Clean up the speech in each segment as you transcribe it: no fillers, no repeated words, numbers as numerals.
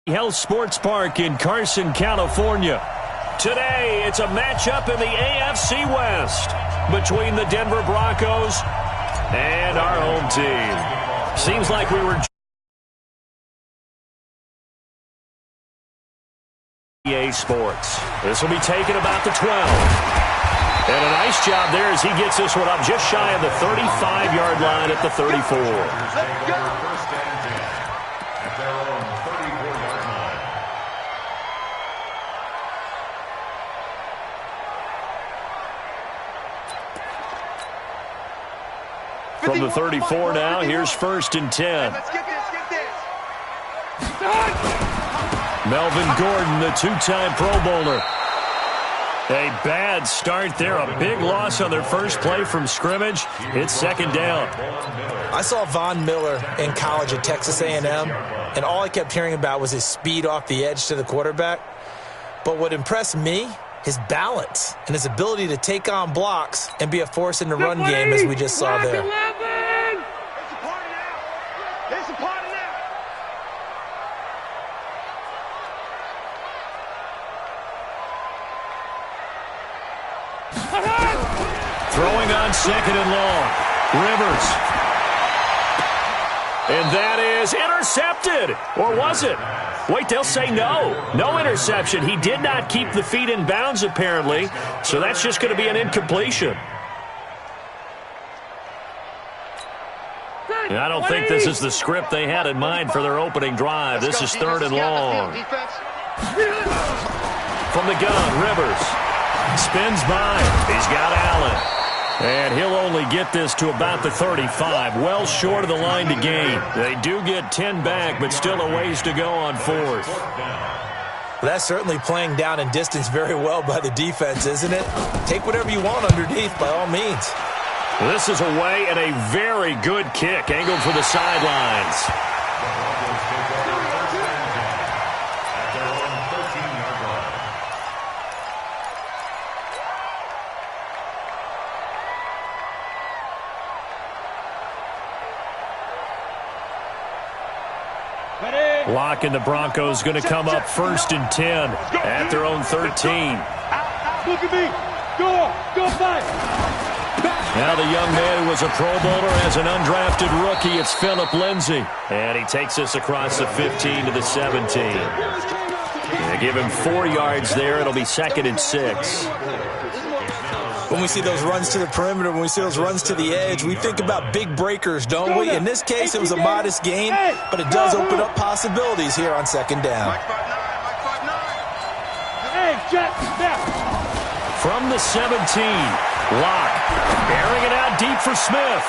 Health Sports Park in Carson, California. Today, it's a matchup in the AFC West between the Denver Broncos and our home team. Seems like we were EA Sports. This will be taken about the 12. And a nice job there as he gets this one up just shy of the 35-yard line at the 34. Let's go. From the 34 now, here's 1st and 10. Let's get this. Melvin Gordon, the two-time Pro Bowler. A bad start there. A big loss on their first play from scrimmage. It's 2nd down. I saw Von Miller in college at Texas A&M, and all I kept hearing about was his speed off the edge to the quarterback. But what impressed me, his balance and his ability to take on blocks and be a force in the run game, as we just saw there. It's a party now. Throwing on 2nd and long. Rivers. And that is intercepted. Or was it? Wait, they'll say no. No interception. He did not keep the feet in bounds, apparently. So that's just going to be an incompletion. And I don't think this is the script they had in mind for their opening drive. This is 3rd and long. From the gun, Rivers. Spins by. He's got Allen. And he'll only get this to about the 35, well short of the line to gain. They do get 10 back, but still a ways to go on 4th. Well, that's certainly playing down in distance very well by the defense, isn't it? Take whatever you want underneath, by all means. This is away and a very good kick, angled for the sidelines. Lock and the Broncos going to come up 1st and 10 at their own 13. Look at me. Go fight. Now the young man who was a Pro Bowler as an undrafted rookie, it's Phillip Lindsay. And he takes this across the 15 to the 17. They give him 4 yards there. It'll be 2nd and 6. When we see those runs to the perimeter, when we see those runs to the edge, we think about big breakers, don't we? In this case, it was a modest gain, but it does open up possibilities here on 2nd down. From the 17, Locke airing it out deep for Smith.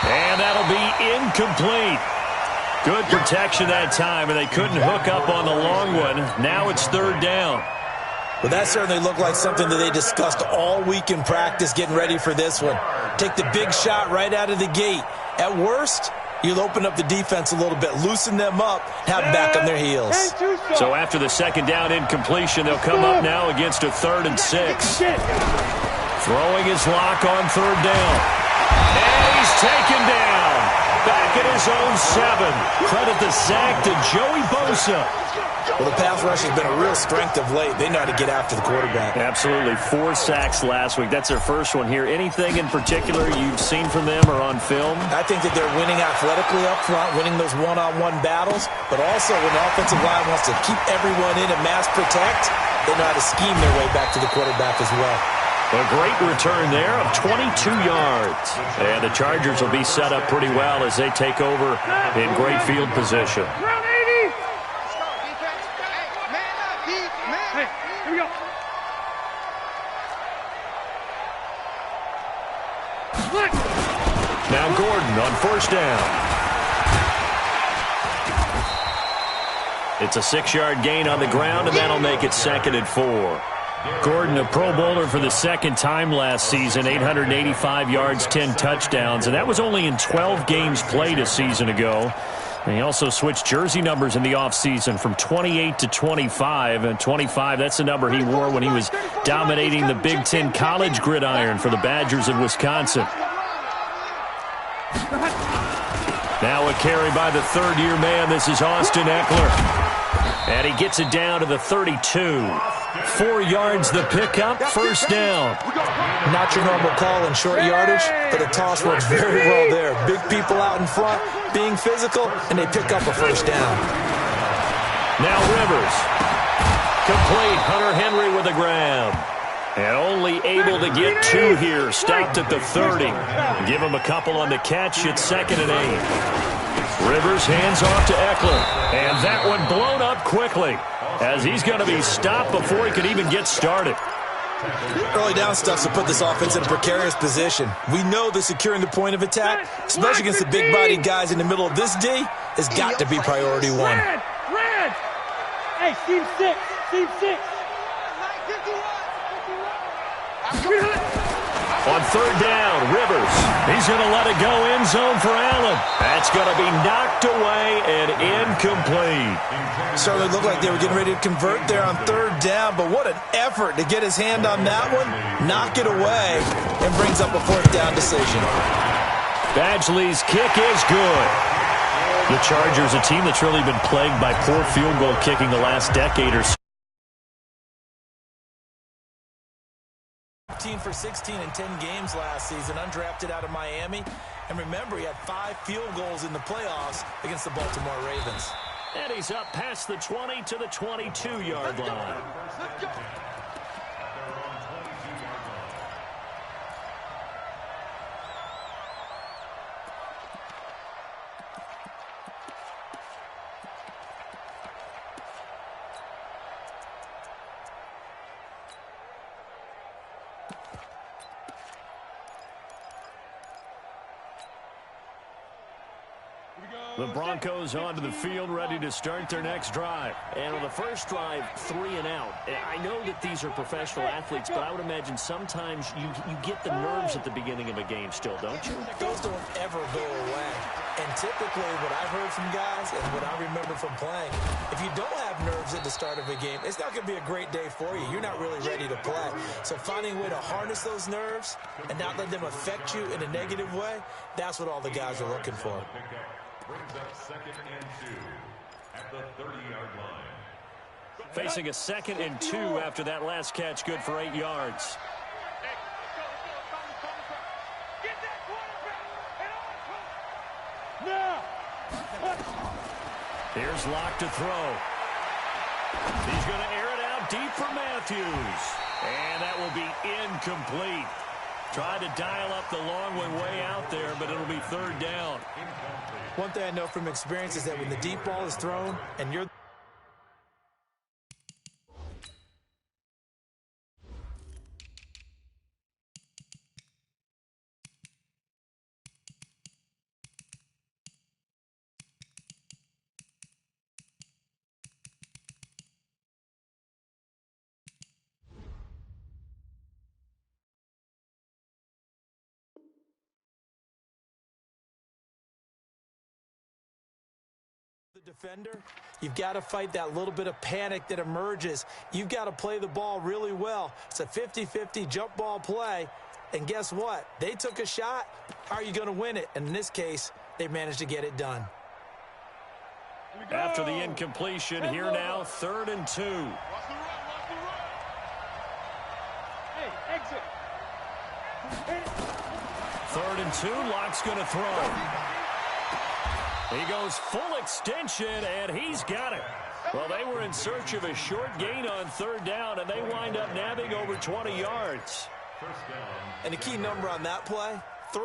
And that'll be incomplete. Good protection that time, and they couldn't hook up on the long one. Now it's 3rd down. Well, that certainly looked like something that they discussed all week in practice getting ready for this one. Take the big shot right out of the gate. At worst, you'll open up the defense a little bit, loosen them up, have them back on their heels. So after the 2nd down incompletion, they'll come up now against a 3rd and 6. Throwing his Lock on 3rd down. And he's taken down. Back at his own 7. Credit the sack to Joey Bosa. Well, the pass rush has been a real strength of late. They know how to get after the quarterback. Absolutely. 4 sacks last week. That's their first one here. Anything in particular you've seen from them or on film? I think that they're winning athletically up front, winning those one-on-one battles, but also when the offensive line wants to keep everyone in and mass protect, they know how to scheme their way back to the quarterback as well. A great return there of 22 yards. And the Chargers will be set up pretty well as they take over in great field position. Now Gordon on 1st down. It's a 6-yard gain on the ground, and that'll make it 2nd and 4. Gordon, a Pro Bowler for the 2nd time last season, 885 yards, 10 touchdowns, and that was only in 12 games played a season ago. And he also switched jersey numbers in the offseason from 28 to 25. And 25, that's the number he wore when he was dominating the Big Ten college gridiron for the Badgers of Wisconsin. Now a carry by the third-year man. This is Austin Eckler. And he gets it down to the 32. 4 yards the pickup, first down. Not your normal call in short yardage, but the toss works very well there. Big people out in front, being physical, and they pick up a first down. Now Rivers. Complete. Hunter Henry with a grab. And only able to get 2 here. Stopped at the 30. Give him a couple on the catch. It's 2nd and 8. Rivers hands off to Eckler. And that one blown up quickly, as he's going to be stopped before he could even get started. Early down stuff to put this offense in a precarious position. We know that securing the point of attack, especially against the big-bodied guys in the middle of this D, has got to be priority 1. Red! Hey, team 6. Team 6. On 3rd down, Rivers. He's going to let it go end zone for Allen. That's going to be knocked away and incomplete. Certainly looked like they were getting ready to convert there on 3rd down, but what an effort to get his hand on that one, knock it away, and brings up a 4th down decision. Badgley's kick is good. The Chargers, a team that's really been plagued by poor field goal kicking the last decade or so. 15 for 16 in 10 games last season, undrafted out of Miami. And remember, he had 5 field goals in the playoffs against the Baltimore Ravens. And he's up past the 20 to the 22-yard line. The Broncos onto the field, ready to start their next drive. And on the first drive, 3 and out. I know that these are professional athletes, but I would imagine sometimes you get the nerves at the beginning of a game still, don't you? Those don't ever go away. And typically what I've heard from guys and what I remember from playing, if you don't have nerves at the start of a game, it's not going to be a great day for you. You're not really ready to play. So finding a way to harness those nerves and not let them affect you in a negative way, that's what all the guys are looking for. Brings up 2nd and 2 at the 30-yard line. Facing a 2nd and 2 after that last catch, good for 8 yards. Here's Locke to throw. He's going to air it out deep for Matthews. And that will be incomplete. Tried to dial up the long one way out there, but it'll be 3rd down. One thing I know from experience is that when the deep ball is thrown and you're defender, you've got to fight that little bit of panic that emerges. You've got to play the ball really well. It's a 50-50 jump ball play, and guess what? They took a shot. How are you going to win it? And in this case, they managed to get it done. After the incompletion, here now, 3rd and 2. Watch the run, watch the run. Hey, exit. 3rd and 2, Locke's going to throw. He goes full extension, and he's got it. Well, they were in search of a short gain on 3rd down, and they wind up nabbing over 20 yards. And the key number on that play, 3.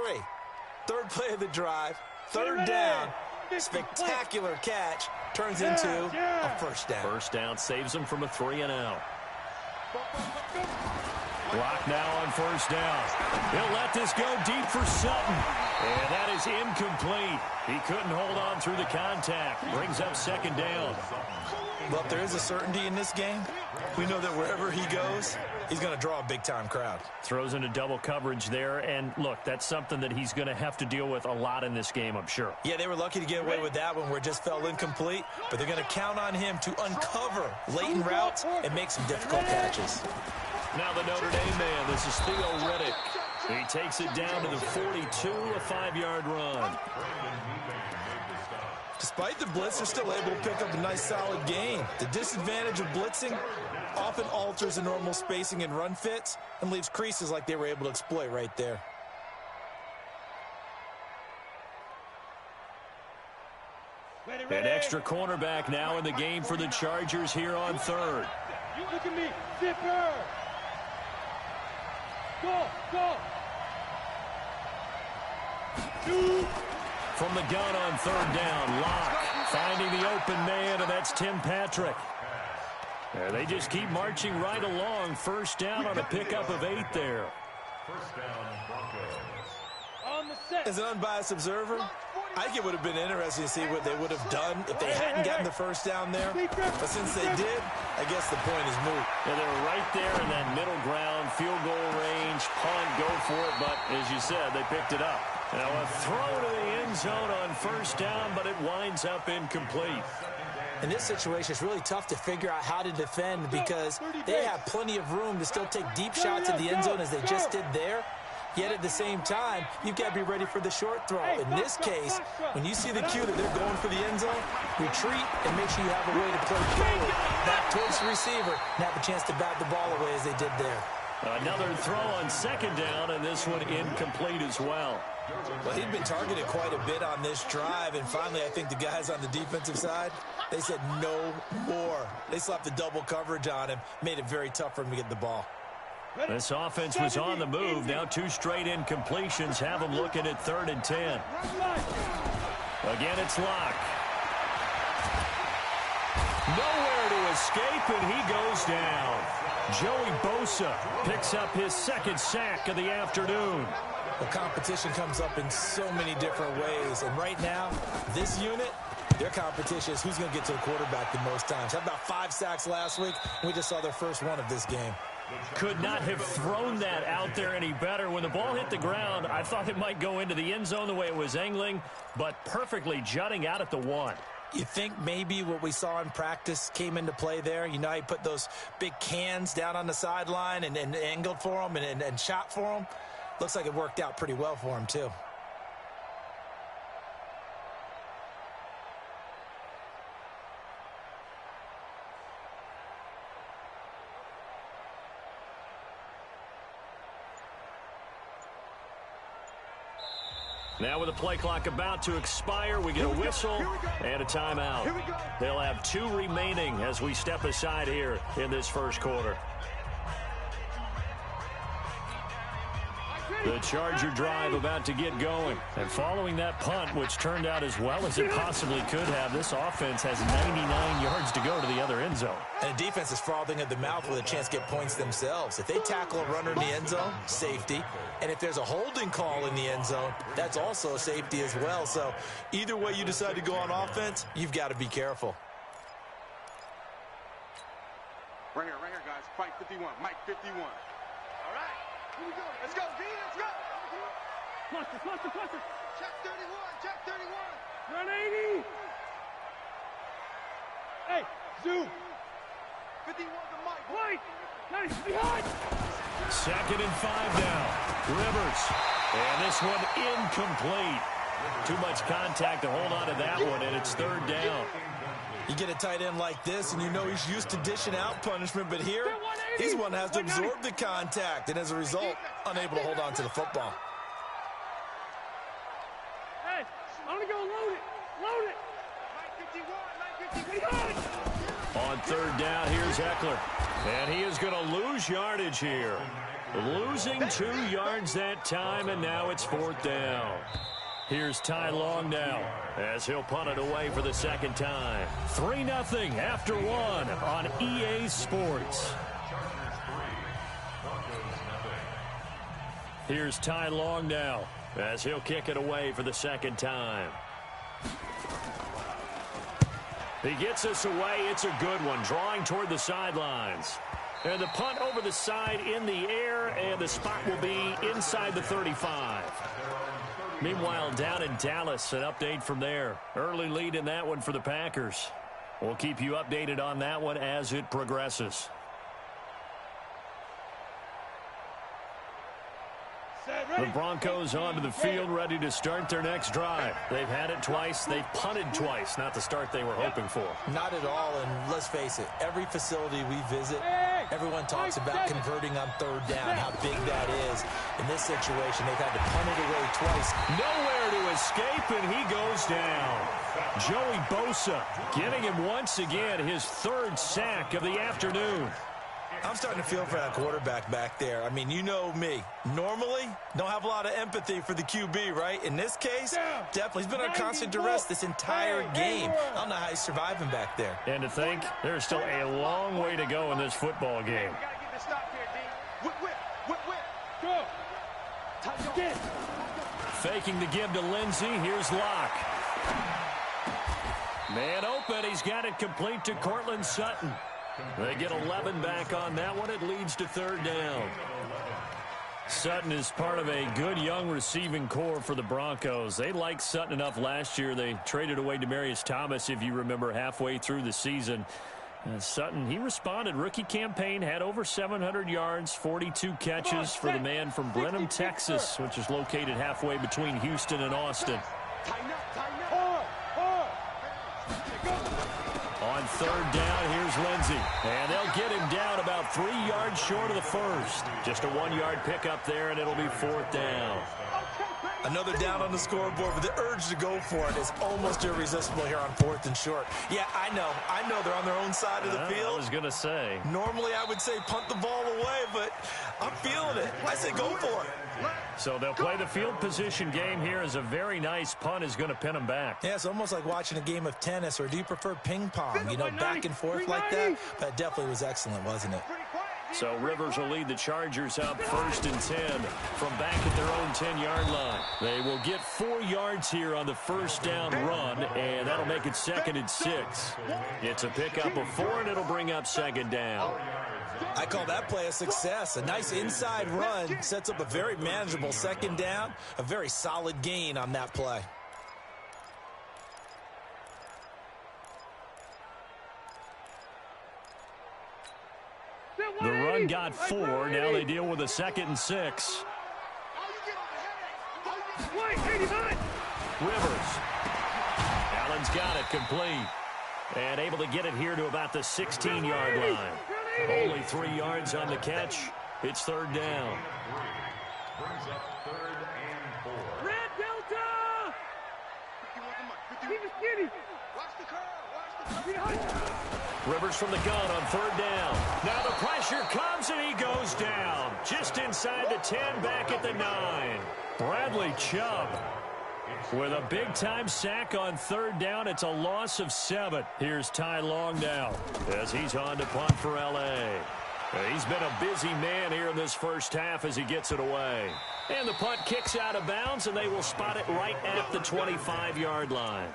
3rd play of the drive, 3rd down, spectacular catch, turns into a first down. First down saves them from a 3 and out. Block now on 1st down. He'll let this go deep for Sutton. And that is incomplete. He couldn't hold on through the contact. Brings up 2nd down. Well, if there is a certainty in this game, we know that wherever he goes, he's going to draw a big-time crowd. Throws into double coverage there. And, look, that's something that he's going to have to deal with a lot in this game, I'm sure. Yeah, they were lucky to get away with that one where it just fell incomplete. But they're going to count on him to uncover latent routes and make some difficult catches. Now the Notre Dame man. This is Theo Riddick. He takes it down to the 42, a 5-yard run. Despite the blitz, they're still able to pick up a nice, solid gain. The disadvantage of blitzing often alters the normal spacing and run fits and leaves creases like they were able to exploit right there. An extra cornerback now in the game for the Chargers here on third. Look at me, zipper. Go. From the gun on third down, Locke finding the open man, and that's Tim Patrick. They just keep marching right along. First down on a pickup of 8 there. First down, Broncos. On the set. As an unbiased observer, I think it would have been interesting to see what they would have done if they hadn't gotten the first down there. But since they did, I guess the point is moot. Yeah, they were right there in that middle ground, field goal range, punt, go for it. But as you said, they picked it up. Now a throw to the end zone on first down, but it winds up incomplete. In this situation, it's really tough to figure out how to defend because they have plenty of room to still take deep shots at the end zone as they just did there. Yet at the same time, you've got to be ready for the short throw. In this case, when you see the cue that they're going for the end zone, retreat and make sure you have a way to play forward, back towards the receiver, and have a chance to bat the ball away as they did there. Another throw on second down, and this one incomplete as well. Well, he'd been targeted quite a bit on this drive, and finally I think the guys on the defensive side, they said no more. They slapped the double coverage on him, made it very tough for him to get the ball. This offense was on the move. Now 2 straight incompletions have them looking at 3rd and 10. Again, it's Locke. Nowhere to escape, and he goes down. Joey Bosa picks up his 2nd sack of the afternoon. The competition comes up in so many different ways, and right now, this unit, their competition is who's going to get to the quarterback the most times. Had about 5 sacks last week, and we just saw their first one of this game. Could not have thrown that out there any better. When the ball hit the ground, I thought it might go into the end zone the way it was angling, but perfectly jutting out at the 1. You think maybe what we saw in practice came into play there? You know, he put those big cans down on the sideline and angled for him and shot for him. Looks like it worked out pretty well for him, too. Now with the play clock about to expire, we get a whistle and a timeout. They'll have 2 remaining as we step aside here in this first quarter. The Charger drive about to get going. And following that punt, which turned out as well as it possibly could have, this offense has 99 yards to go to the other end zone. And the defense is frothing at the mouth with a chance to get points themselves. If they tackle a runner in the end zone, safety. And if there's a holding call in the end zone, that's also a safety as well. So either way you decide to go on offense, you've got to be careful. Right here, guys. Fight 51. Mike 51. All right. Here we go. Let's go, D. Let's go. Cluster. Check 31. Run 80. Hey, zoom. 51 to Mike. Wait. Nice. Behind. 2nd and 5 now. Rivers. And this one incomplete. Too much contact to hold on to that one, and it's 3rd down. You get a tight end like this, and you know he's used to dishing out punishment, but here, he's one that has to absorb the contact, and as a result, unable to hold on to the football. Hey, I'm going to go load it. Mike 51. On 3rd down, here's Eckler. And he is going to lose yardage here. Losing 2 yards that time, and now it's 4th down. Here's Ty Long now as he'll punt it away for the 2nd time. 3-0 after 1 on EA Sports. Here's Ty Long now as he'll kick it away for the 2nd time. He gets us away. It's a good one, drawing toward the sidelines. And the punt over the side in the air, and the spot will be inside the 35. Meanwhile, down in Dallas, an update from there. Early lead in that one for the Packers. We'll keep you updated on that one as it progresses. The Broncos onto the field, ready to start their next drive. They've had it twice. They've punted twice. Not the start they were hoping for. Not at all, and let's face it, every facility we visit, everyone talks about converting on third down, how big that is. In this situation, they've had to punt it away twice. Nowhere to escape, and he goes down. Joey Bosa getting him once again his third sack of the afternoon. I'm starting to feel for that quarterback back there. I mean, you know me. Normally, don't have a lot of empathy for the QB, right? In this case, definitely. He's been under constant duress this entire game. I don't know how he's surviving back there. And to think, there's still a long way to go in this football game. Faking the give to Lindsey. Here's Locke. Man open. He's got it complete to Cortland Sutton. They get 11 back on that one. It leads to third down. Sutton is part of a good young receiving core for the Broncos. They liked Sutton enough last year. They traded away Demaryius Thomas, if you remember, halfway through the season. Sutton, he responded. Rookie campaign, had over 700 yards, 42 catches for the man from Brenham, Texas, which is located halfway between Houston and Austin. On third down, here's Lindsey. And they'll get him down about 3 yards short of the first. Just a 1-yard pickup there, and it'll be fourth down. Another down on the scoreboard, but the urge to go for it is almost irresistible here on fourth and short. Yeah, I know they're on their own side of the field. I was going to say. Normally, I would say punt the ball away, but I'm feeling it. I say go for it. So they'll play the field position game here as a very nice punt is going to pin them back. Yeah, it's almost like watching a game of tennis, or do you prefer ping pong? You know, back and forth like that? That definitely was excellent, wasn't it? So Rivers will lead the Chargers up 1st and 10 from back at their own 10-yard line. They will get 4 yards here on the first down run, and that'll make it 2nd and 6. It's a pickup of 4, and it'll bring up 2nd down. I call that play a success. A nice inside run sets up a very manageable 2nd down, a very solid gain on that play. The run got 4. Now they deal with a 2nd and 6. Rivers. Allen's got it complete. And able to get it here to about the 16-yard line. Only 3 yards on the catch. It's third down. Brings up 3rd and 4. Red Delta! Watch the curl. Rivers from the gun on third down. Now the pressure comes and he goes down. Just inside the 10, back at the 9. Bradley Chubb with a big-time sack on third down. It's a loss of 7. Here's Ty Long now as he's on to punt for L.A. He's been a busy man here in this first half as he gets it away. And the punt kicks out of bounds, and they will spot it right at the 25-yard line.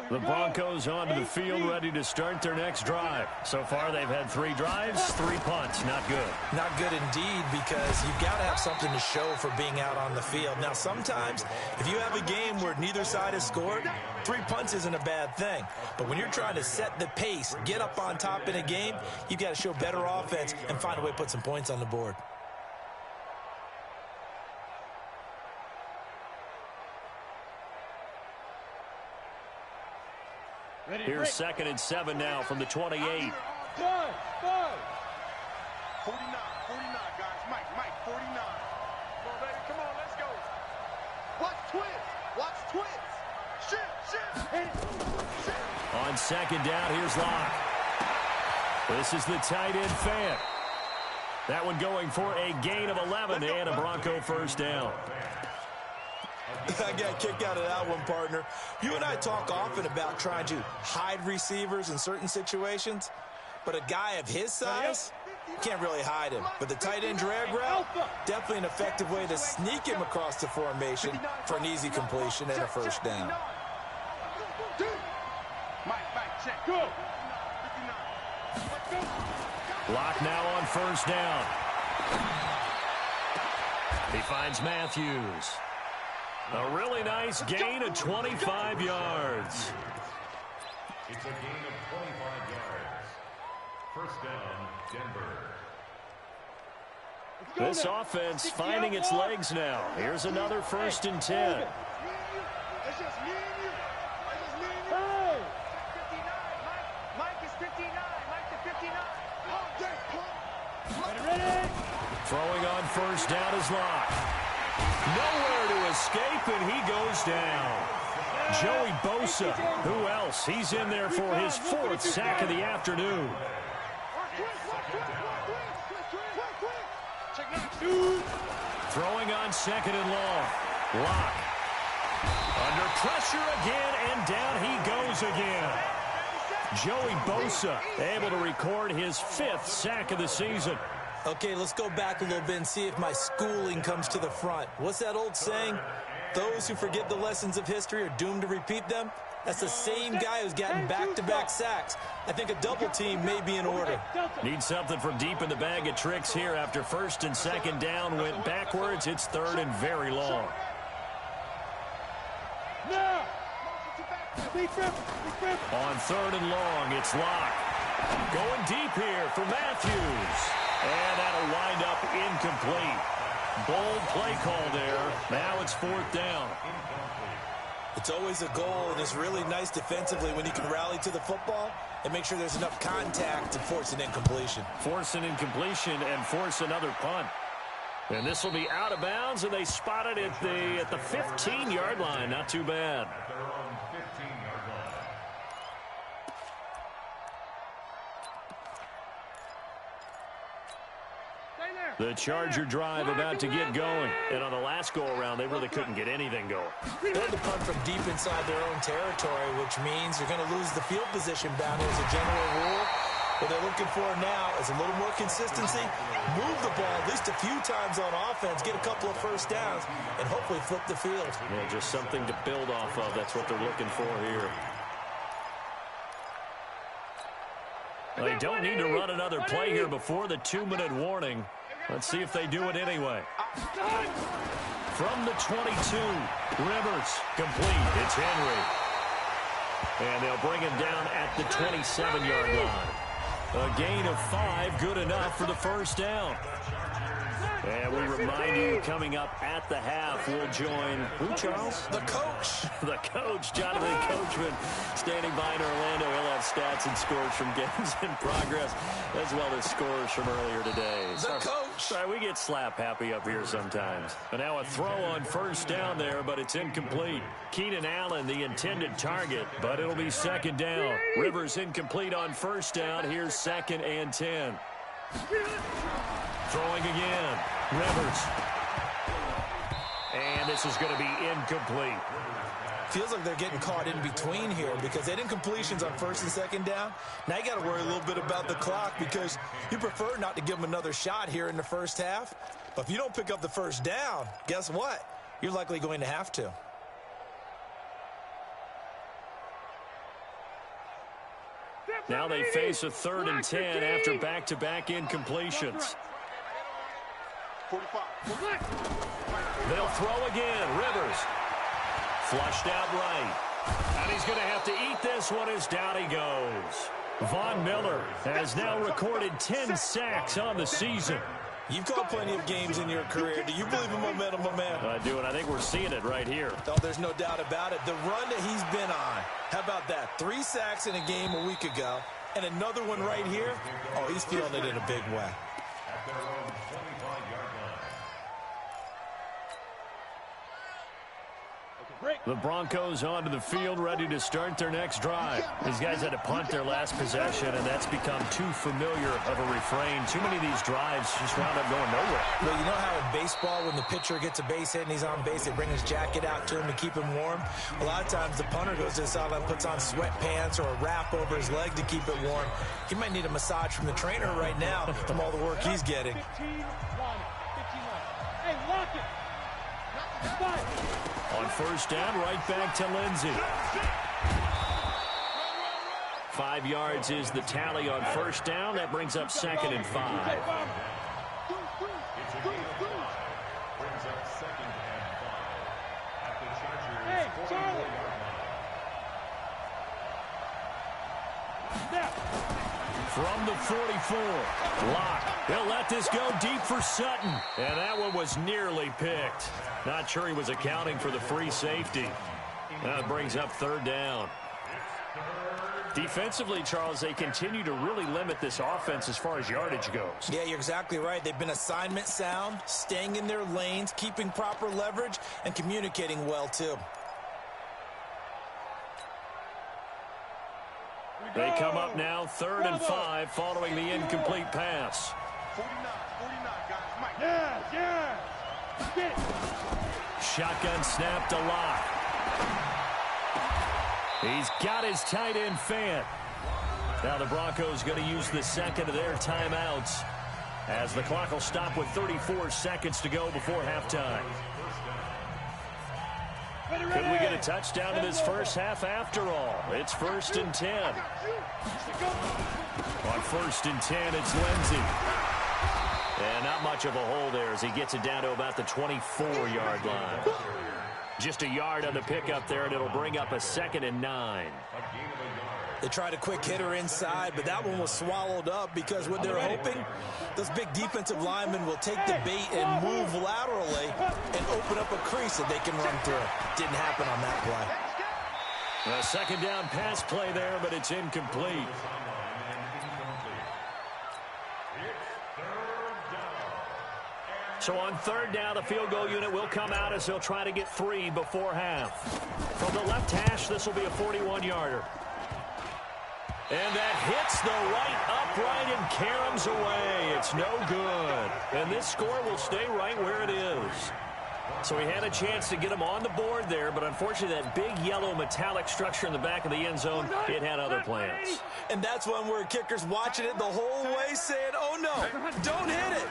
The Broncos onto the field, ready to start their next drive. So far, they've had 3 drives, 3 punts. Not good. Not good indeed, because you've got to have something to show for being out on the field. Now, sometimes, if you have a game where neither side has scored, 3 punts isn't a bad thing. But when you're trying to set the pace, get up on top in a game, you've got to show better offense and find a way to put some points on the board. Here's 2nd and 7 now from the 28. 49, 49, guys. Mike, 49. Come on, baby, come on, let's go. Watch twins. Shift. On 2nd down, here's Locke. This is the tight end Fant. That one going for a gain of 11 and a Bronco first down. I got a kick out of that one, partner. You and I talk often about trying to hide receivers in certain situations, but a guy of his size, you can't really hide him. But the tight end drag route, definitely an effective way to sneak him across the formation for an easy completion and a first down. Mike, check. Go. Locke now on first down. He finds Matthews. A really nice gain of 25 yards. It's a gain of 25 yards. First down, Denver. This offense finding its legs now. Here's another 1st and 10. It's just me and you. It's just me and you. Hey! 59. Mike is 59. Mike to 59. Ready? Throwing on 1st down is Locke. Nowhere to escape, and he goes down. Joey Bosa, who else? He's in there for his 4th sack of the afternoon. Throwing on 2nd and long. Locke. Under pressure again, and down he goes again. Joey Bosa able to record his 5th sack of the season. Okay, let's go back a little bit and see if my schooling comes to the front. What's that old saying? Those who forget the lessons of history are doomed to repeat them. That's the same guy who's gotten back-to-back sacks. I think a double team may be in order. Need something from deep in the bag of tricks here after 1st and 2nd down went backwards. It's 3rd and very long. Now! On 3rd and long, it's Locke. Going deep here for Matthews. And that'll wind up incomplete. Bold play call there. Now it's 4th down. It's always a goal, and it's really nice defensively when you can rally to the football and make sure there's enough contact to force an incompletion. Force an incompletion and force another punt. And this will be out of bounds, and they spot it at the 15-yard line. Not too bad. Their own 15-yard line. The Charger drive about to get going. And on the last go-around, they really couldn't get anything going. They had to punt from deep inside their own territory, which means you're going to lose the field position boundary as a general rule. What they're looking for now is a little more consistency, move the ball at least a few times on offense, get a couple of 1st downs, and hopefully flip the field. Yeah, just something to build off of. That's what they're looking for here. They don't need to run another play here before the 2-minute warning. Let's see if they do it anyway. From the 22, Rivers, complete. It's Henry. And they'll bring him down at the 27-yard line. A gain of 5, good enough for the 1st down. And we remind you, coming up at the half, we'll join, who, Charles? The coach. The coach, Jonathan Coachman, standing by in Orlando. He'll have stats and scores from games in progress, as well as scores from earlier today. The coach. Sorry, we get slap happy up here sometimes. And now a throw on 1st down there, but it's incomplete. Keenan Allen, the intended target, but it'll be 2nd down. Rivers incomplete on 1st down. Here's 2nd and 10. Throwing again. Rivers. And this is going to be incomplete. Feels like they're getting caught in between here because they had incompletions on 1st and 2nd down. Now you got to worry a little bit about the clock because you prefer not to give them another shot here in the 1st half. But if you don't pick up the 1st down, guess what? You're likely going to have to. Now they face a 3rd and 10 after back-to-back incompletions. 45. They'll throw again. Rivers. Flushed out right. And he's going to have to eat this one as down he goes. Von Miller has now recorded 10 sacks on the season. You've caught plenty of games in your career. Do you believe in momentum, my man? I do, and I think we're seeing it right here. Oh, there's no doubt about it. The run that he's been on. How about that? 3 sacks in a game a week ago, and another one right here. Oh, he's feeling it in a big way. At their own 25-yard line. The Broncos onto the field, ready to start their next drive. These guys had to punt their last possession, and that's become too familiar of a refrain. Too many of these drives just wound up going nowhere. Well, you know how in baseball, when the pitcher gets a base hit and he's on base, they bring his jacket out to him to keep him warm? A lot of times the punter goes to the sideline, puts on sweatpants or a wrap over his leg to keep it warm. He might need a massage from the trainer right now from all the work he's getting. 15-1. Hey, lock it. On 1st down, right back to Lindsey. 5 yards is the tally on 1st down. That brings up 2nd and 5. It's a gain of 5. Brings up 2nd and 5. At the Chargers' 44-yard line. From the 44. Lock. He'll let this go deep for Sutton. And that one was nearly picked. Not sure he was accounting for the free safety. That brings up third down. Defensively, Charles, they continue to really limit this offense as far as yardage goes. Yeah, you're exactly right. They've been assignment sound, staying in their lanes, keeping proper leverage, and communicating well, too. They come up now, 3rd and 5, following the incomplete pass. 49, guys. Mike. Yeah. Get it. Shotgun snap to Lock. He's got his tight end fan. Now the Broncos going to use the second of their timeouts as the clock will stop with 34 seconds to go before halftime. Could we get a touchdown in this first half after all? It's 1st and 10. On 1st and 10, it's Lindsey. And not much of a hole there as he gets it down to about the 24-yard line. Just a yard on the pickup there, and it'll bring up a 2nd and 9. They tried a quick hitter inside, but that one was swallowed up because what they're hoping, those big defensive linemen will take the bait and move laterally and open up a crease that they can run through. Didn't happen on that play. A 2nd down pass play there, but it's incomplete. So on 3rd down, the field goal unit will come out as they'll try to get 3 before half. From the left hash, this will be a 41-yarder. And that hits the right upright and caroms away. It's no good. And this score will stay right where it is. So he had a chance to get him on the board there, but unfortunately that big yellow metallic structure in the back of the end zone, it had other plans. And that's one where kicker's watching it the whole way saying, oh no, don't hit it.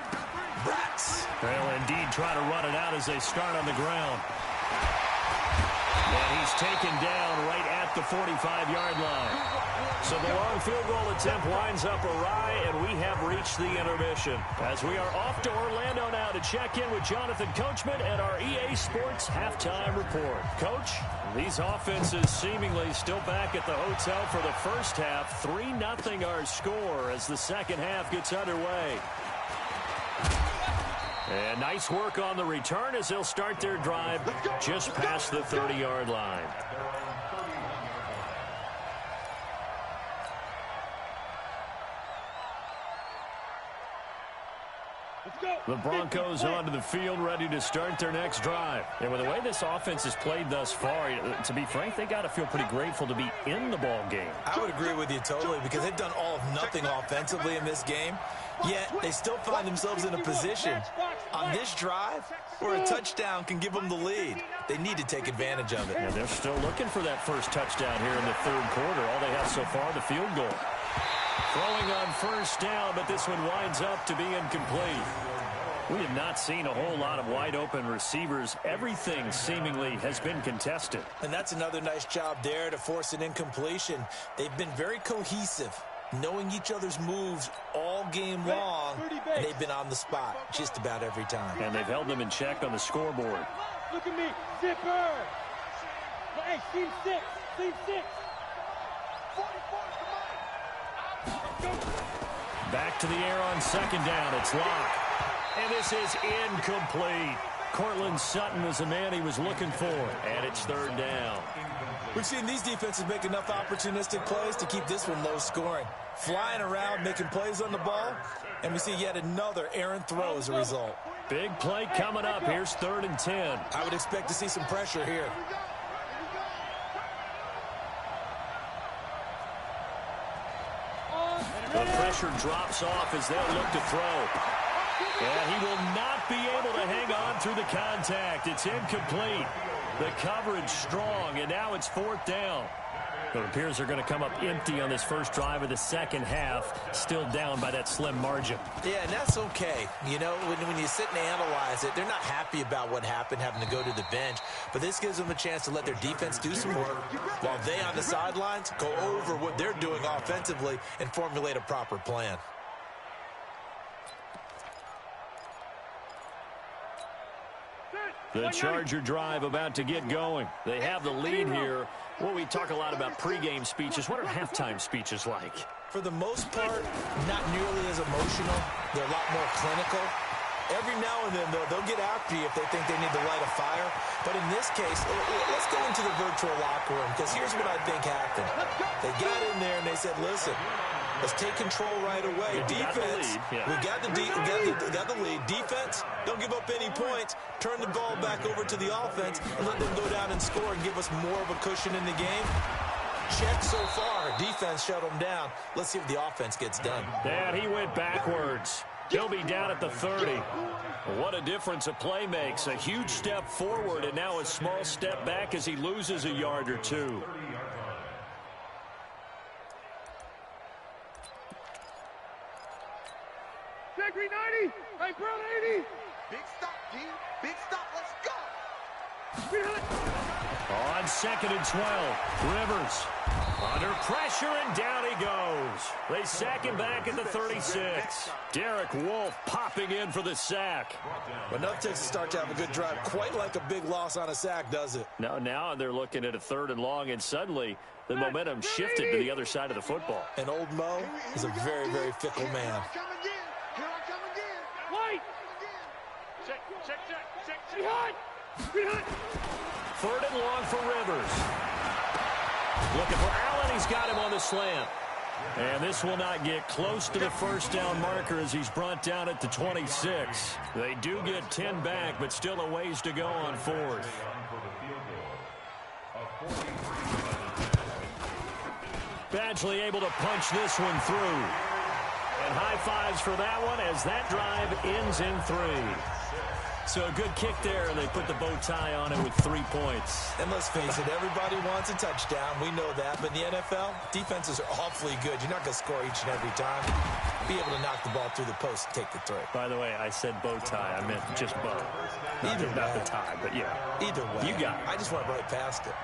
Rats. They'll indeed try to run it out as they start on the ground. And he's taken down right at the 45-yard line. So the long field goal attempt winds up awry, and we have reached the intermission. As we are off to Orlando now to check in with Jonathan Coachman at our EA Sports Halftime Report. Coach, these offenses seemingly still back at the hotel for the first half. 3-0 our score as the second half gets underway. And nice work on the return as they'll start their drive just past the 30-yard line. The Broncos onto the field, ready to start their next drive. And with the way this offense has played thus far, to be frank, they got to feel pretty grateful to be in the ball game. I would agree with you totally because they've done all of nothing offensively in this game, yet they still find themselves in a position on this drive where a touchdown can give them the lead. They need to take advantage of it. And they're still looking for that first touchdown here in the third quarter. All they have so far, the field goal. Throwing on 1st down, but this one winds up to be incomplete. We have not seen a whole lot of wide-open receivers. Everything seemingly has been contested. And that's another nice job there to force an incompletion. They've been very cohesive, knowing each other's moves all game long, and they've been on the spot just about every time. And they've held them in check on the scoreboard. Look at me. Zipper. Hey, team 6. Team 6. Back to the air on 2nd down. It's Lock. And this is incomplete. Cortland Sutton was the man he was looking for. And it's 3rd down. We've seen these defenses make enough opportunistic plays to keep this one low scoring. Flying around, making plays on the ball, and we see yet another errant throw as a result. Big play coming up. Here's 3rd and 10. I would expect to see some pressure here. The pressure drops off as they'll look to throw. And he will not be able to hang on through the contact. It's incomplete. The coverage strong, and now it's 4th down. It appears they're going to come up empty on this first drive of the second half, still down by that slim margin. Yeah, and that's okay. You know, when you sit and analyze it, they're not happy about what happened, having to go to the bench. But this gives them a chance to let their defense do some work while they on the sidelines go over what they're doing offensively and formulate a proper plan. The Charger drive about to get going. They have the lead here Well, we talk a lot about pregame speeches. What are halftime speeches like? For the most part, not nearly as emotional. They're a lot more clinical. Every now and then, though, they'll get after you if they think they need to light a fire. But in this case, let's go into the virtual locker room, because here's what I think happened. They got in there and they said, listen, let's take control right away. Defense, we got the lead. Defense, don't give up any points. Turn the ball back over to the offense and let them go down and score and give us more of a cushion in the game. Check so far. Defense shut them down. Let's see if the offense gets done. And he went backwards. He'll be down at the 30. What a difference a play makes. A huge step forward and now a small step back as he loses a yard or two. Check 90. Right, bro, 80. Big stop, G. Big stop. Let's go. On 2nd and 12, Rivers under pressure, and down he goes. They sack him back at the 36. Derek Wolfe popping in for the sack. But enough takes to start to have a good drive. Quite like a big loss on a sack, does it? Now they're looking at a 3rd and long, and suddenly the momentum shifted to the other side of the football. And old Mo is a very, very fickle man. Here I come again. White. Check. Behind. 3rd and long for Rivers. Looking for Allen. He's got him on the slant. And this will not get close to the first down marker as he's brought down at the 26. They do get 10 back, but still a ways to go on 4th. Badgley able to punch this one through. And high fives for that one as that drive ends in 3. So a good kick there, and they put the bow tie on it with 3 points. And let's face it, everybody wants a touchdown. We know that. But in the NFL, defenses are awfully good. You're not going to score each and every time. Be able to knock the ball through the post and take the throw. By the way, I said bow tie. I meant just bow. Not the tie, but yeah. Either way. You got it. I just went right past it.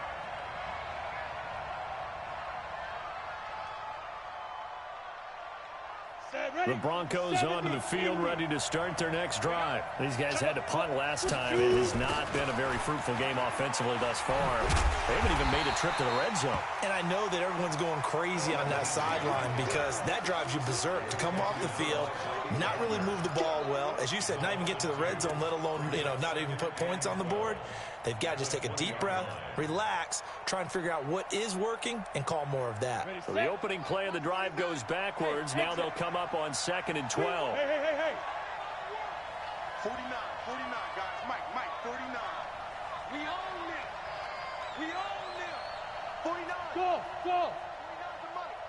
The Broncos onto the field, ready to start their next drive. These guys had to punt last time. It has not been a very fruitful game offensively thus far. They haven't even made a trip to the red zone. And I know that everyone's going crazy on that sideline because that drives you berserk to come off the field, not really move the ball well. As you said, not even get to the red zone, let alone, not even put points on the board. They've got to just take a deep breath, relax, try and figure out what is working, and call more of that. So the opening play of the drive goes backwards. Now they'll come up on 2nd and 12. Hey. 49, guys. Mike, 49. We own them. 49. Go. 49 to Mike.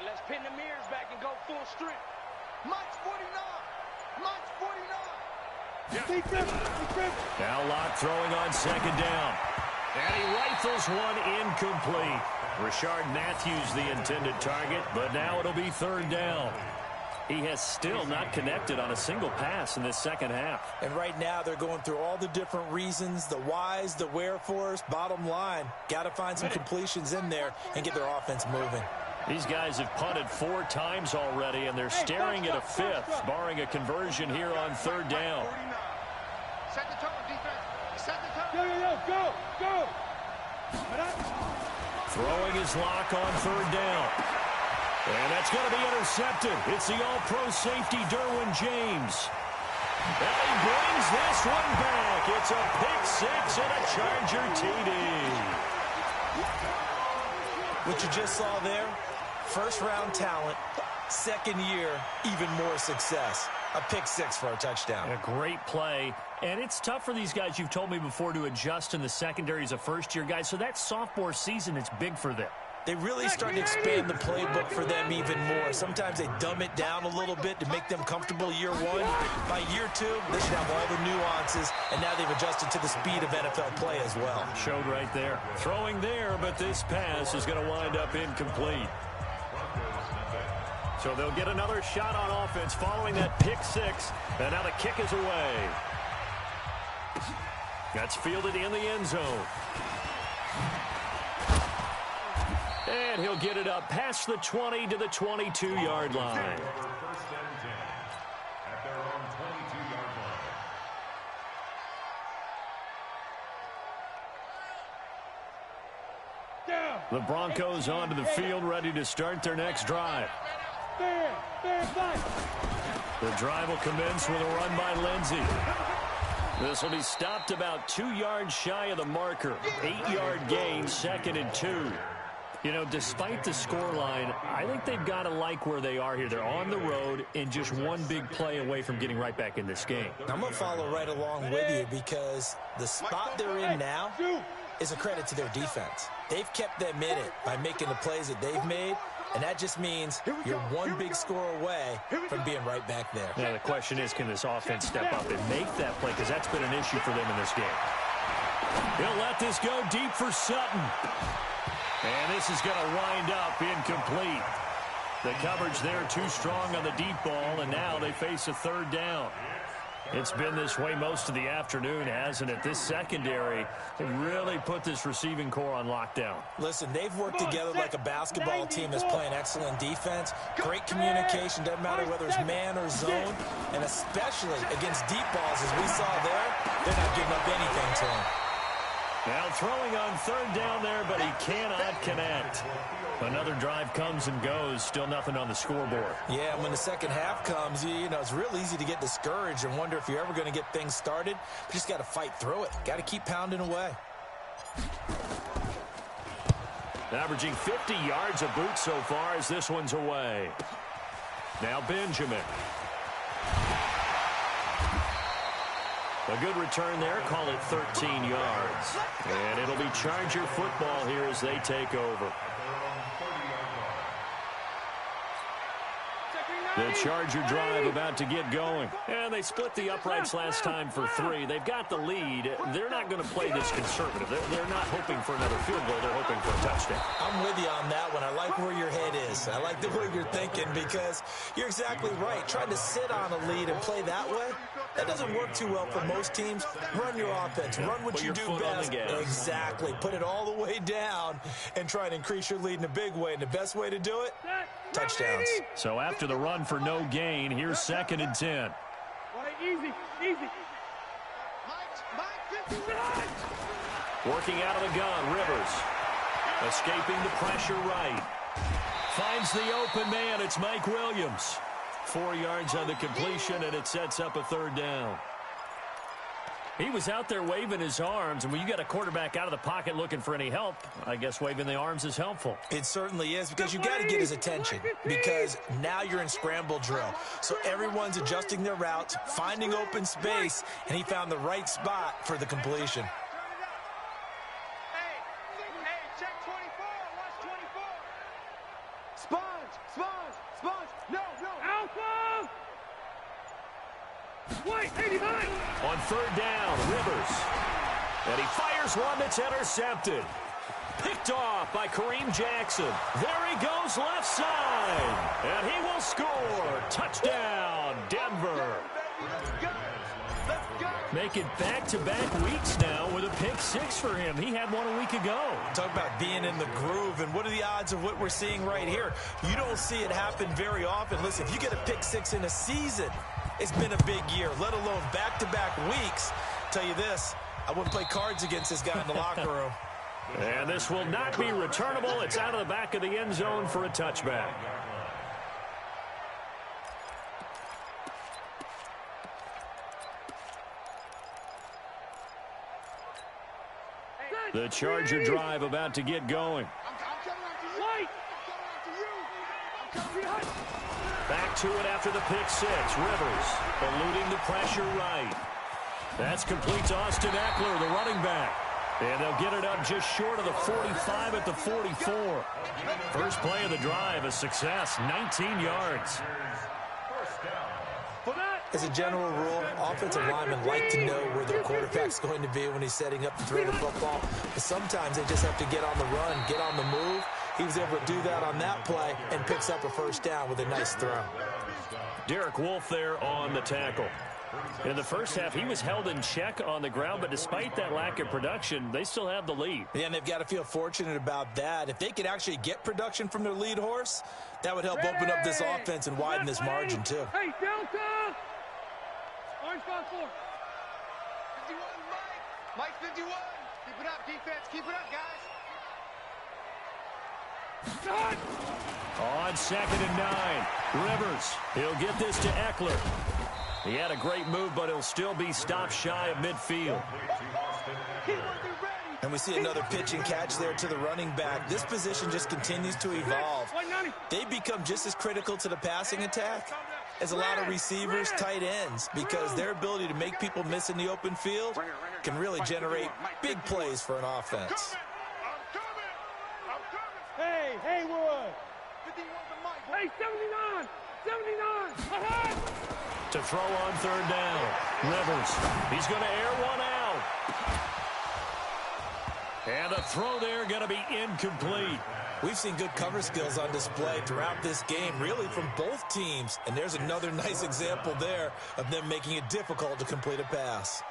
And let's pin the mirrors back and go full strength. Mike's 49. Now Locke throwing on 2nd down. And he rifles one incomplete. Rashard Matthews the intended target, but now it'll be 3rd down. He has still not connected on a single pass in this second half. And right now they're going through all the different reasons, the whys, the wherefores. Bottom line, got to find some completions in there and get their offense moving. These guys have punted 4 times already, and they're staring at a 5th, barring a conversion here on 3rd down. Set the tone, defense. Set the tone. Go. Throwing his lock on 3rd down. And that's going to be intercepted. It's the all-pro safety, Derwin James. And he brings this one back. It's a pick 6 and a Charger TD. What you just saw there, first-round talent, 2nd year, even more success. A pick 6 for a touchdown. A great play. And it's tough for these guys, you've told me before, to adjust in the secondary as a first-year guy. So that sophomore season, it's big for them. They really start to expand the playbook for them even more. Sometimes they dumb it down a little bit to make them comfortable year 1. By year 2, they should have all the nuances, and now they've adjusted to the speed of NFL play as well. Showed right there. Throwing there, but this pass is going to wind up incomplete. So they'll get another shot on offense following that pick 6, and now the kick is away. That's fielded in the end zone. And he'll get it up past the 20 to the 22-yard line. First and 10 at their own 22-yard line. The Broncos onto the field, ready to start their next drive. The drive will commence with a run by Lindsey. This will be stopped about 2 yards shy of the marker. 8-yard gain, 2nd and 2. You know, despite the scoreline, I think they've got to like where they are here. They're on the road and just one big play away from getting right back in this game. I'm going to follow right along with you because the spot they're in now is a credit to their defense. They've kept them in it by making the plays that they've made, and that just means you're one big score away from being right back there. Now, the question is, can this offense step up and make that play? Because that's been an issue for them in this game. He'll let this go deep for Sutton. And this is going to wind up incomplete. The coverage there too strong on the deep ball, and now they face a 3rd down. It's been this way most of the afternoon, hasn't it? This secondary really put this receiving core on lockdown. Listen, they've worked together like a basketball team that's playing excellent defense. Great communication, doesn't matter whether it's man or zone, and especially against deep balls, as we saw there, they're not giving up anything to him. Now throwing on 3rd down there, but he cannot connect. Another drive comes and goes, still nothing on the scoreboard. Yeah, when the second half comes, you know, it's real easy to get discouraged and wonder if you're ever going to get things started. You just got to fight through it. Got to keep pounding away. Averaging 50 yards a boot so far as this one's away. Now Benjamin. A good return there, call it 13 yards. And it'll be Charger football here as they take over. The Charger drive about to get going. And they split the uprights last time for 3. They've got the lead. They're not going to play this conservative. They're not hoping for another field goal. They're hoping for a touchdown. I'm with you on that one. I like where your head is. I like the way you're thinking because you're exactly right. Trying to sit on a lead and play that way, that doesn't work too well for most teams. Run your offense. Run what you do best. Exactly. Put it all the way down and try and increase your lead in a big way. And the best way to do it, touchdowns. So after the run for no gain, here's 2nd and 10. Easy. Working out of the gun, Rivers. Escaping the pressure right. Finds the open man. It's Mike Williams. 4 yards on the completion, and it sets up a 3rd down. He was out there waving his arms, and when you got a quarterback out of the pocket looking for any help, I guess waving the arms is helpful. It certainly is because you got to get his attention because now you're in scramble drill. So everyone's adjusting their routes, finding open space, and he found the right spot for the completion. Hey, check 24. Watch 24. Sponge. No. Alpha! White, 89! On 3rd down, Rivers. And he fires one that's intercepted. Picked off by Kareem Jackson. There he goes left side. And he will score. Touchdown, Denver. Make it back-to-back weeks now with a pick 6 for him. He had one a week ago. Talk about being in the groove, and what are the odds of what we're seeing right here? You don't see it happen very often. Listen, if you get a pick 6 in a season, it's been a big year, let alone back-to-back weeks. Tell you this, I wouldn't play cards against this guy in the locker room. And this will not be returnable. It's out of the back of the end zone for a touchback. The Charger drive about to get going. Back to it after the pick 6. Rivers eluding the pressure right. That's complete to Austin Eckler, the running back. And they'll get it up just short of the 45 at the 44. First play of the drive, a success, 19 yards. As a general rule, offensive linemen like to know where their quarterback's going to be when he's setting up to throw the football. But sometimes they just have to get on the run, get on the move. He was able to do that on that play and picks up a first down with a nice throw. Derek Wolfe there on the tackle. In the first half, he was held in check on the ground, but despite that lack of production, they still have the lead. Yeah, and they've got to feel fortunate about that. If they could actually get production from their lead horse, that would help open up this offense and widen this margin, too. Hey, Delta! Orange 5-4. 51, Mike. Mike 51. Keep it up, defense. Keep it up, guys. On 2nd and 9, Rivers. He'll get this to Eckler. He had a great move, but he'll still be stopped shy of midfield. And we see another pitch and catch there to the running back. This position just continues to evolve. They become just as critical to the passing attack as a lot of receivers, tight ends, because their ability to make people miss in the open field can really generate big plays for an offense. Hey, Haywood. Hey, 79. 79. To throw on 3rd down. Rivers. He's going to air one out. And the throw there going to be incomplete. We've seen good cover skills on display throughout this game, really from both teams. And there's another nice example there of them making it difficult to complete a pass.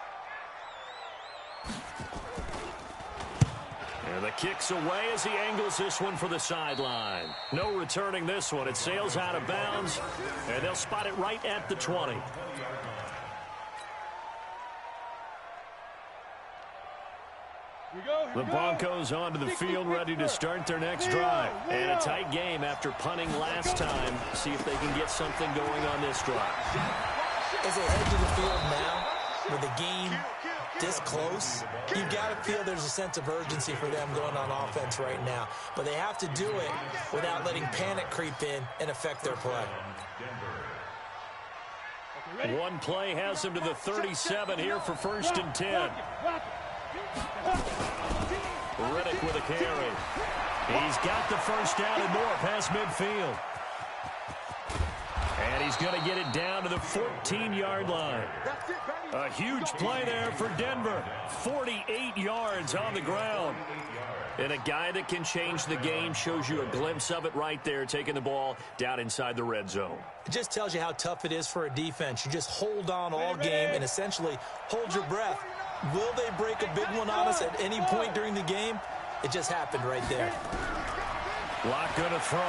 And the kick's away as he angles this one for the sideline. No returning this one. It sails out of bounds, and they'll spot it right at the 20. The Broncos onto the field, ready to start their next drive. And a tight game after punting last time. See if they can get something going on this drive. As they head to the field now, with the game this close, you've got to feel there's a sense of urgency for them going on offense right now. But they have to do it without letting panic creep in and affect their play. One play has him to the 37 here for 1st and 10. Riddick with a carry. He's got the 1st down and more past midfield. And he's going to get it down to the 14-yard line. A huge play there for Denver. 48 yards on the ground. And a guy that can change the game, shows you a glimpse of it right there, taking the ball down inside the red zone. It just tells you how tough it is for a defense. You just hold on all game and essentially hold your breath. Will they break a big one on us at any point during the game? It just happened right there. Locke going to throw.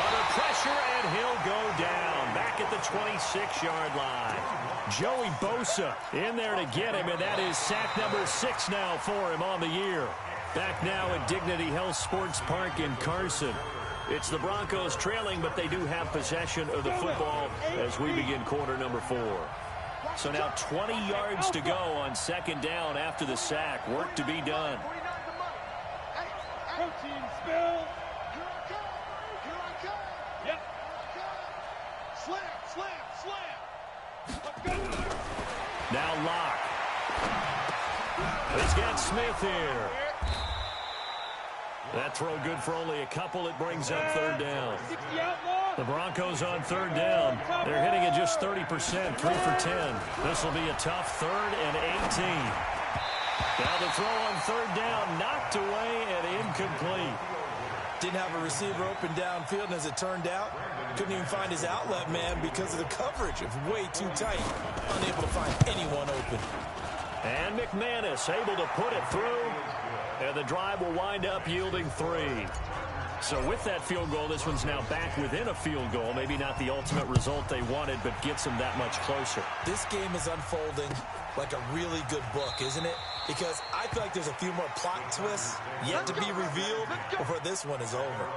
Under pressure, and he'll go down. Back at the 26-yard line. Joey Bosa in there to get him, and that is sack number 6 now for him on the year. Back now at Dignity Health Sports Park in Carson. It's the Broncos trailing, but they do have possession of the football as we begin quarter number 4. So now 20 yards to go on 2nd down after the sack. Work to be done. Protein spill. Yep. Slam. Now Locke. He's got Smith here. That throw good for only a couple. It brings up 3rd down. The Broncos on 3rd down. They're hitting at just 30%, 3 for 10. This will be a tough 3rd and 18. Now the throw on 3rd down, knocked away and incomplete. Didn't have a receiver open downfield, and as it turned out, couldn't even find his outlet man because of the coverage. It was way too tight. Unable to find anyone open. And McManus able to put it through. And the drive will wind up yielding 3. So with that field goal, this one's now back within a field goal. Maybe not the ultimate result they wanted, but gets them that much closer. This game is unfolding like a really good book, isn't it? Because I feel like there's a few more plot twists yet to be revealed before this one is over.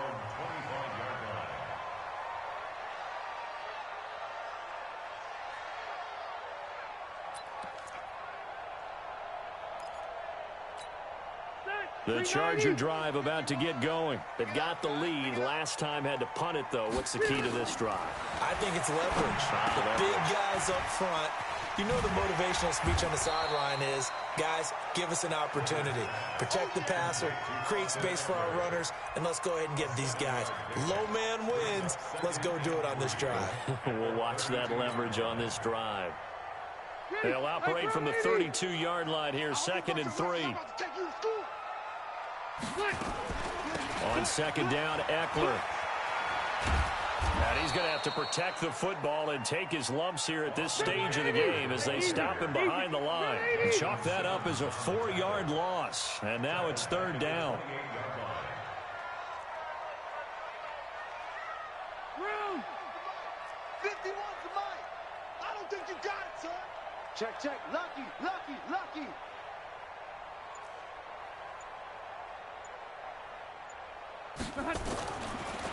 The Charger drive about to get going. They've got the lead. Last time had to punt it, though. What's the key to this drive? I think it's leverage. The big guys up front. You know the motivational speech on the sideline is, guys, give us an opportunity. Protect the passer, create space for our runners, and let's go ahead and get these guys. Low man wins. Let's go do it on this drive. We'll watch that leverage on this drive. They'll operate from the 32-yard line here, 2nd and 3. On 2nd down, Eckler. And he's going to have to protect the football and take his lumps here at this stage of the game as they stop him behind the line. Chalk that up as a 4-yard loss. And now it's 3rd down. Room. 51 for Mike. I don't think you got it, son. Check. Lucky.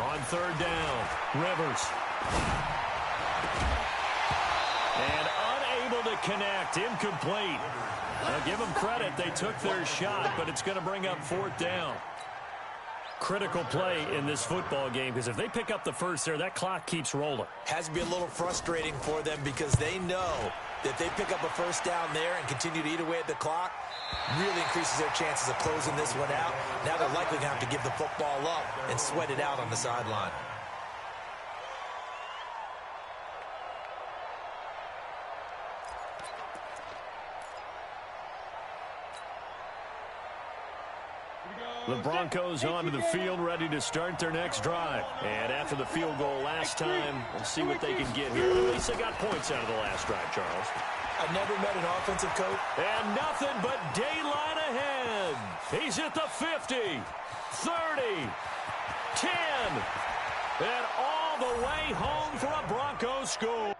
On third down, Rivers. And unable to connect, incomplete. Now give them credit, they took their shot, but it's going to bring up fourth down. Critical play in this football game, because if they pick up the first there, that clock keeps rolling. Has to be a little frustrating for them because they know that they pick up a first down there and continue to eat away at the clock, really increases their chances of closing this one out. Now they're likely going to have to give the football up and sweat it out on the sideline. The Broncos onto the field, ready to start their next drive. And after the field goal last time, we'll see what they can get here. At least they got points out of the last drive, Charles. I've never met an offensive coach. And nothing but daylight ahead. He's at the 50, 30, 10, and all the way home for a Broncos score.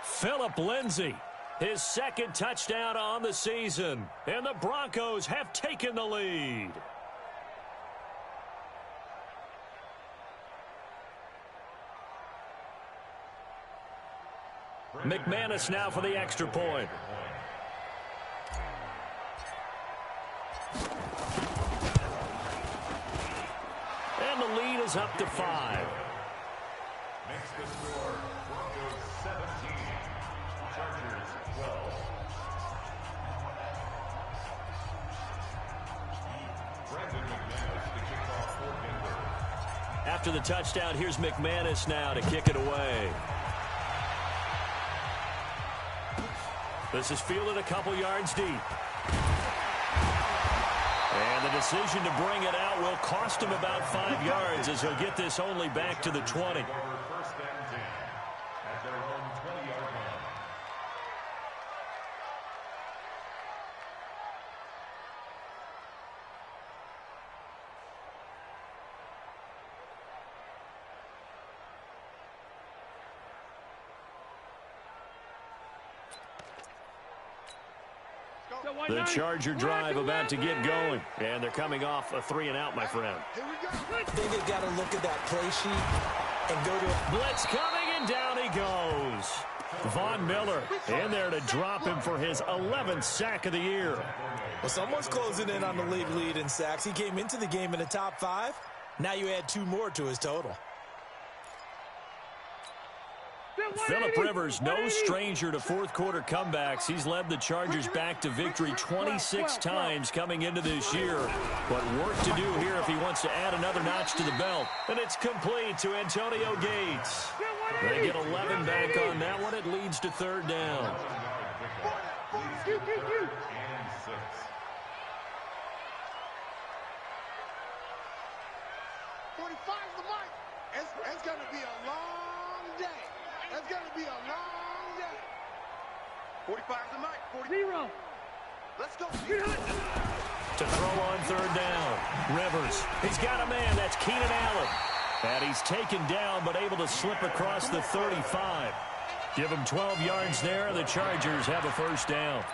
Phillip Lindsay, his second touchdown on the season, and the Broncos have taken the lead. McManus now for the extra point. And the lead is up to 5. Makes the score Broncos 17, Chargers 12. Brandon McManus to kick off for Denver. After the touchdown, here's McManus now to kick it away. This is fielded a couple yards deep. And the decision to bring it out will cost him about 5 yards as he'll get this only back to the 20. First and 10 at their own 20-yard line. The Charger drive about to get going. And they're coming off a 3-and-out, my friend. I think they got to look at that play sheet and go to a Blitz coming, and down he goes. Von Miller in there to drop him for his 11th sack of the year. Well, someone's closing in on the league lead in sacks. He came into the game in the top 5. Now you add 2 more to his total. Phillip Rivers, no stranger to fourth-quarter comebacks. He's led the Chargers back to victory 26 times coming into this year. But work to do here if he wants to add another notch to the belt. And it's complete to Antonio Gates. They get 11 back on that one. It leads to third down. And 6. 45's the mic. It's going to be a long day. It's going to be a long day. 45's the mic. 40. 0. Let's go. To throw on third down, Rivers. He's got a man. That's Keenan Allen. And he's taken down but able to slip across the 35. Give him 12 yards there. The Chargers have a first down.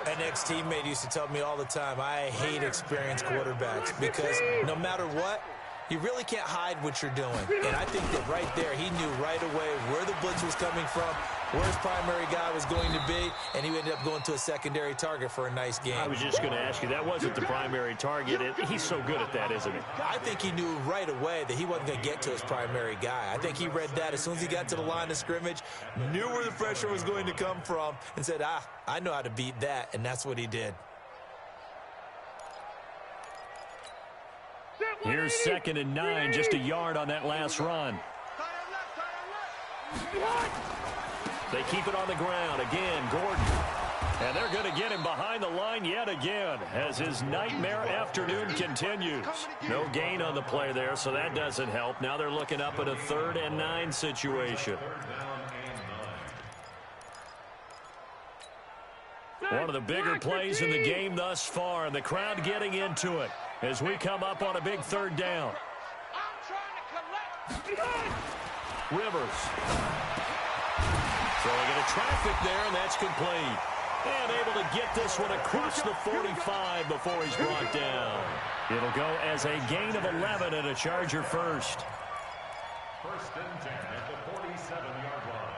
An ex-teammate used to tell me all the time, I hate experienced quarterbacks because no matter what, you really can't hide what you're doing. And I think that right there, he knew right away where the blitz was coming from, where his primary guy was going to be, and he ended up going to a secondary target for a nice game. I was just going to ask you, that wasn't the primary target. He's so good at that, isn't he? I think he knew right away that he wasn't going to get to his primary guy. I think he read that as soon as he got to the line of scrimmage, knew where the pressure was going to come from, and said, I know how to beat that, and that's what he did. Here's 2nd and 9, just a yard on that last run. They keep it on the ground. Again, Gordon. And they're going to get him behind the line yet again as his nightmare afternoon continues. No gain on the play there, so that doesn't help. Now they're looking up at a 3rd and 9 situation. One of the bigger plays in the game thus far, and the crowd getting into it as we come up on a big 3rd down. Rivers. Throwing into traffic there, and that's complete. And able to get this one across the 45 before he's brought down. It'll go as a gain of 11 and a Charger first. 1st and 10 at the 47-yard line.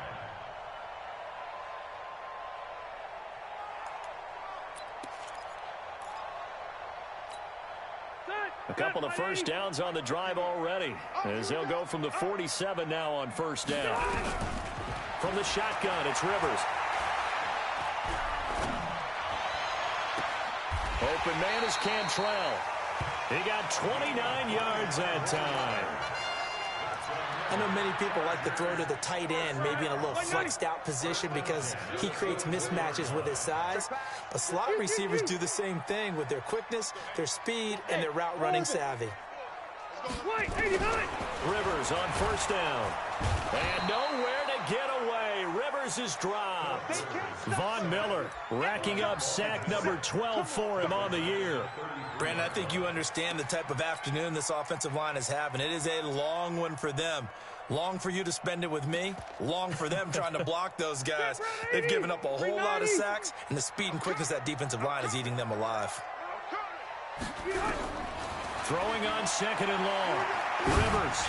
A couple of first downs on the drive already as they'll go from the 47 now on 1st down. From the shotgun, it's Rivers. Open man is Cantrell. He got 29 yards that time. I know many people like to throw to the tight end, maybe in a little flexed out position because he creates mismatches with his size. But slot receivers do the same thing with their quickness, their speed, and their route running savvy. Rivers on 1st down. And nowhere to get away. Rivers is dropped. Von Miller racking up sack number 12 for him on the year. Brandon, I think you understand the type of afternoon this offensive line is having. It is a long one for them. Long for you to spend it with me. Long for them trying to block those guys. They've given up a whole lot of sacks, and the speed and quickness of that defensive line is eating them alive. Throwing on 2nd and long. Rivers.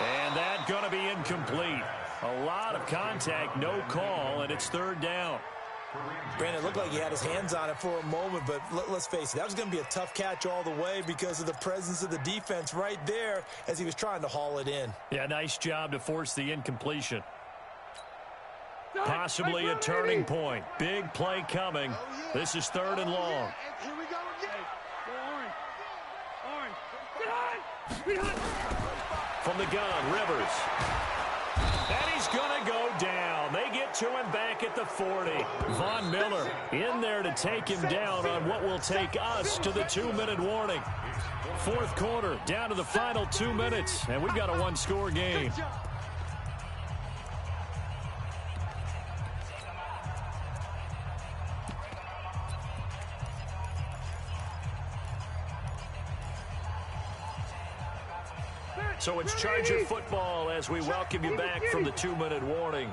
And that's going to be incomplete. A lot of contact, no call, and it's 3rd down. Brandon, it looked like he had his hands on it for a moment, but let's face it, that was going to be a tough catch all the way because of the presence of the defense right there as he was trying to haul it in. Yeah, nice job to force the incompletion. Possibly a turning point. Big play coming. This is 3rd and long. Here we go again. From the gun, Rivers. And he's going to go down. They get to him back at the 40. Von Miller in there to take him down on what will take us to the 2-minute warning. 4th quarter, down to the final 2 minutes, and we've got a 1-score game. So it's Charger football as we welcome you back from the 2-minute warning.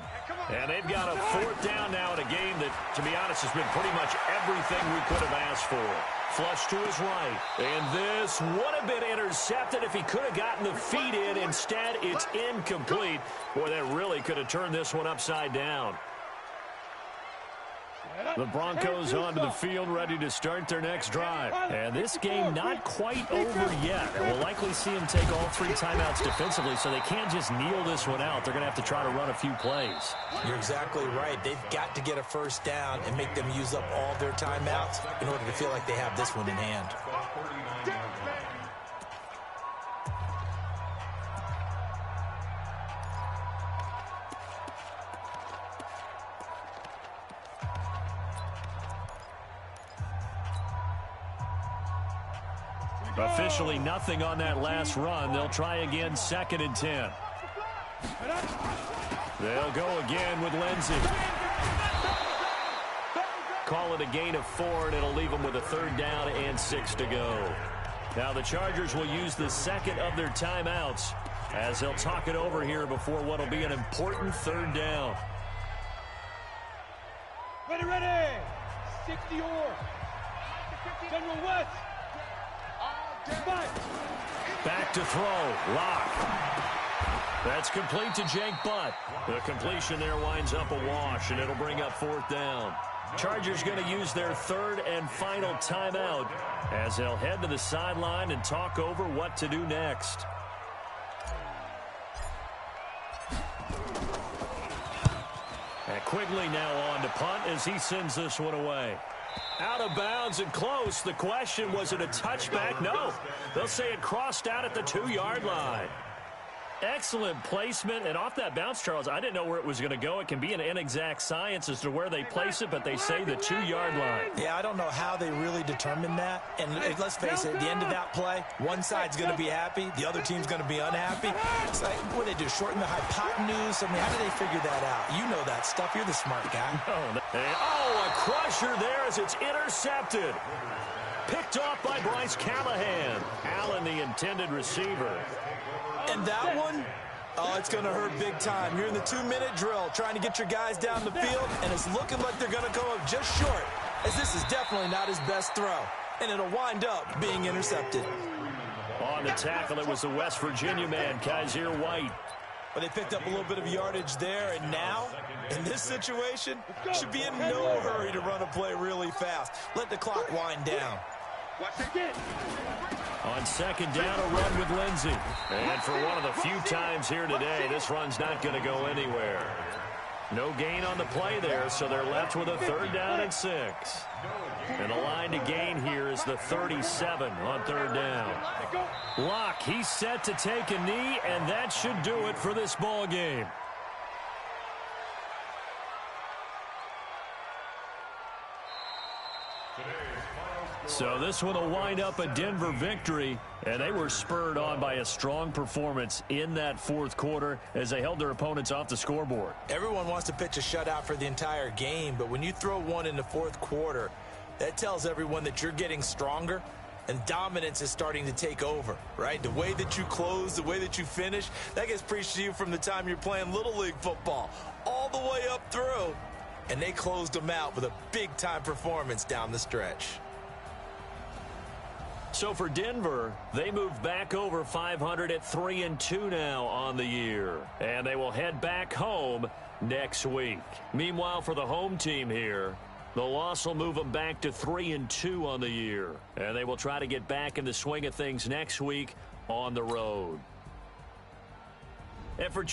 And they've got a 4th down now in a game that, to be honest, has been pretty much everything we could have asked for. Flush to his right. And this would have been intercepted if he could have gotten the feet in. Instead, it's incomplete. Boy, that really could have turned this one upside down. The Broncos onto the field, ready to start their next drive. And this game not quite over yet. And we'll likely see them take all 3 timeouts defensively, so they can't just kneel this one out. They're going to have to try to run a few plays. You're exactly right. They've got to get a 1st down and make them use up all their timeouts in order to feel like they have this one in hand. Officially nothing on that last run. They'll try again, 2nd and 10. They'll go again with Lindsey. Call it a gain of 4, and it'll leave them with a 3rd down and 6 to go. Now the Chargers will use the 2nd of their timeouts as they'll talk it over here before what will be an important 3rd down. Ready. 60 or. General West. Back to throw. Lock. That's complete to Jake Butt. The completion there winds up a wash, and it'll bring up 4th down. Chargers going to use their 3rd and final timeout as they'll head to the sideline and talk over what to do next. And Quigley now on to punt as he sends this one away. Out of bounds and close. The question, was it a touchback? No. They'll say it crossed out at the 2-yard line. Excellent placement, and off that bounce, Charles, I didn't know where it was going to go. It can be an inexact science as to where they place it, but they say the 2-yard line. Yeah, I don't know how they really determined that. And let's face it, at the end of that play, one side's going to be happy, the other team's going to be unhappy. It's like, what do they do, shorten the hypotenuse? I mean, how do they figure that out? You know that stuff. You're the smart guy. Oh, a crusher there as it's intercepted. Picked off by Bryce Callahan. Allen, the intended receiver. And that one, oh, it's going to hurt big time. You're in the 2-minute drill trying to get your guys down the field, and it's looking like they're going to come up just short, as this is definitely not his best throw, and it'll wind up being intercepted. On the tackle, it was the West Virginia man, Kaiser White. But they picked up a little bit of yardage there, and now, in this situation, should be in no hurry to run a play really fast. Let the clock wind down. On second down, a run with Lindsey. And for one of the few times here today, this run's not going to go anywhere. No gain on the play there, so they're left with a 3rd down and 6. And the line to gain here is the 37 on 3rd down. Locke, he's set to take a knee, and that should do it for this ball game. So this one will wind up a Denver victory, and they were spurred on by a strong performance in that 4th quarter as they held their opponents off the scoreboard. Everyone wants to pitch a shutout for the entire game, but when you throw one in the 4th quarter, that tells everyone that you're getting stronger and dominance is starting to take over, right? The way that you close, the way that you finish, that gets preached to you from the time you're playing Little League football all the way up through, and they closed them out with a big-time performance down the stretch. So for Denver, they move back over 500 at 3-2 now on the year. And they will head back home next week. Meanwhile, for the home team here, the loss will move them back to 3-2 on the year. And they will try to get back in the swing of things next week on the road. And for